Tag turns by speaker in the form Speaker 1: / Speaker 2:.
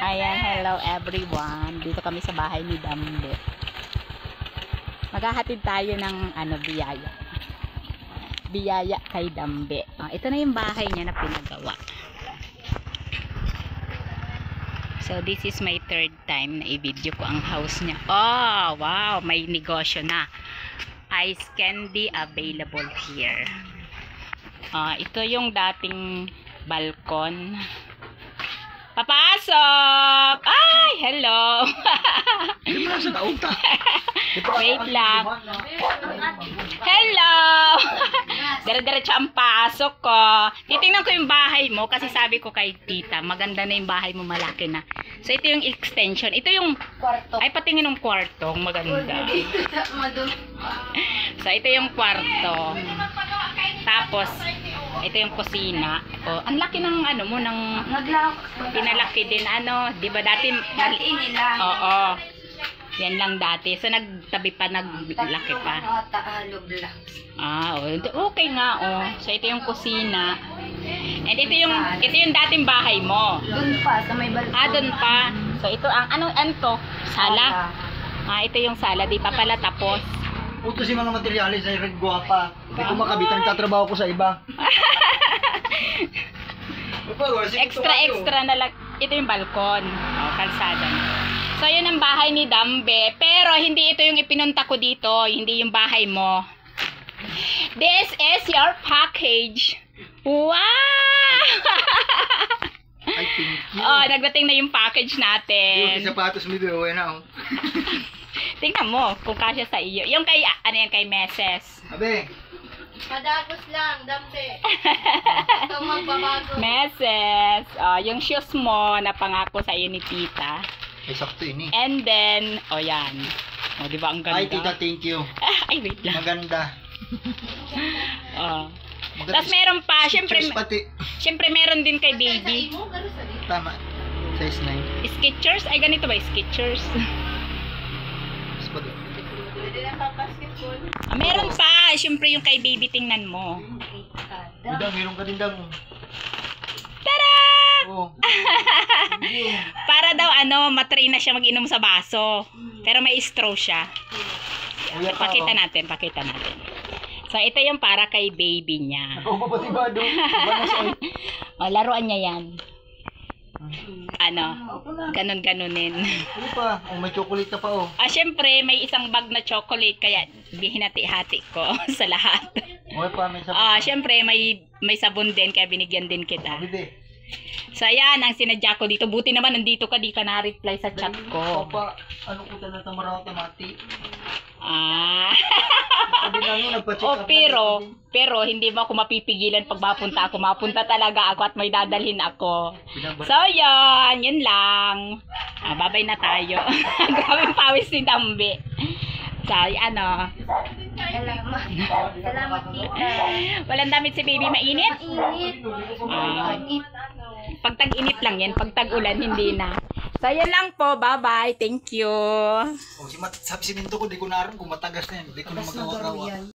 Speaker 1: Ayan, hello everyone. Dito kami sa bahay ni Dambe. Maghahatid tayo ng biyaya. Biyaya kay Dambe. Ito na yung bahay niya na pinagawa. So this is my third time na i-video ko ang house niya. Oh, wow, may negosyo na. Ice candy available here. Ito yung dating balkon. Papasok! Ay, hello! Wait lang. Hello! Dire-diretso ang pasok ko. Titingnan ko yung bahay mo kasi sabi ko kay tita, maganda na yung bahay mo, malaki na. So, ito yung extension. Ito yung kwarto. Ay, patingin ng kwarto. Maganda. So, ito yung kwarto. Tapos, ito yung kusina. Oh, ang laki ng mo ng pinalaki din di ba dati nila. Oo. Yan lang dati. So nagtabi pa naglaki pa. Okay nga So ito yung kusina. And ito yung dating bahay mo.
Speaker 2: Doon pa sa may balkon.
Speaker 1: Doon pa. So ito ang ano to? Sala. Ito yung sala, di pa pala tapos.
Speaker 3: Utos yung mga materyales ay red guwapa. Hindi ko makabitan, katrabaho ko sa iba.
Speaker 1: Extra na lang. Ito yung balkon. Kalsada na. So, yun ang bahay ni Dambe. Pero, hindi ito yung ipinunta ko dito. Hindi yung bahay mo. This is your package. Wow!
Speaker 3: I think you.
Speaker 1: Nagdating na yung package natin.
Speaker 3: Yung sapatos mo doon,
Speaker 1: Tingnan mo kung kasya sa iyo. Yung kay, kay Meses.
Speaker 3: Abe.
Speaker 2: Padagos lang, Dambe. Ito magbabago.
Speaker 1: Meses. Yung shoes mo na pangako sa iyo ni tita.
Speaker 3: Ay, sakto ini.
Speaker 1: And then, yan. Di ba ang ganda?
Speaker 3: Ay, tita, thank you.
Speaker 1: Ay, wait lang.
Speaker 3: Maganda.
Speaker 1: Tapos meron pa, syempre meron din kay baby.
Speaker 3: Tama. Size 9.
Speaker 1: Skechers? Ay, ganito ba? Skechers? Meron pa. Syempre yung kay baby, tingnan mo.
Speaker 3: Meron ka din daw.
Speaker 1: Tada!
Speaker 3: Oh.
Speaker 1: Para daw matry na siya mag-inom sa baso. Pero may straw siya. Pakita natin. So ito yung para kay baby niya.
Speaker 3: Ako pa si Bado.
Speaker 1: Laruan niya yan. Ganon-ganonin.
Speaker 3: Ano pa? May chocolate na pa
Speaker 1: syempre may isang bag na chocolate kaya hinati-hati ko sa lahat.
Speaker 3: Okay pa, may sabon.
Speaker 1: Syempre may sabon din kaya binigyan din kita.
Speaker 3: Bide.
Speaker 1: So ayan ang sinadya ko dito. Buti naman nandito ka, di ka na-reply sa chat ko.
Speaker 3: Papa, ko na tamaraw tamati?
Speaker 1: Pero hindi mo ako mapipigilan pag mapunta ako. Mapunta talaga ako at may dadalhin ako. So yun lang. Babay na tayo. Grabe pawis ni Dambe. So
Speaker 2: Salamat, tita.
Speaker 1: Walang damit si baby, mainit?
Speaker 2: Mainit.
Speaker 1: Pag tag-init lang yan, pag tag-ulan hindi na. So yan lang po, bye-bye, thank you.
Speaker 3: Sabi si Minto ko, di ko naroon kung matagas na yan, di ko na magawa-gawa.